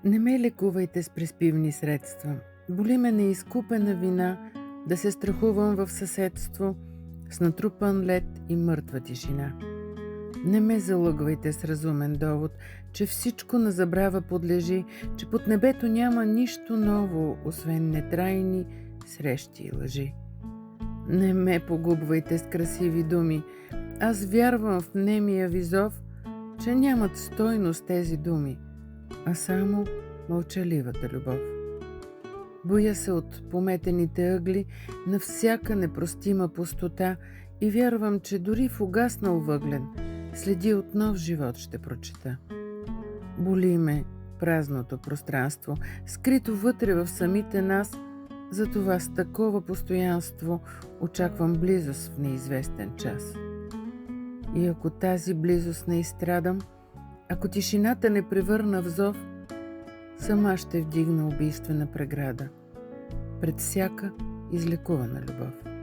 Не ме лекувайте с преспивни средства. Боли ме неизкупена вина да се страхувам в съседство с натрупан лед и мъртва тишина. Не ме залъгвайте с разумен довод, че всичко на забрава подлежи, че под небето няма нищо ново, освен нетрайни срещи и лъжи. Не ме погубвайте с красиви думи. Аз вярвам в немия ви зов, че нямат стойност тези думи, а само мълчаливата любов. Боя се от пометените ъгли на всяка непростима пустота и вярвам, че дори в угаснал въглен следи от нов живот ще прочета. Боли ме празното пространство, скрито вътре в самите нас, затова с такова постоянство очаквам близост в неизвестен час. И ако тази близост не изстрадам, ако тишината не превърна в зов, сама ще вдигна убийствена преграда пред всяка излекувана любов.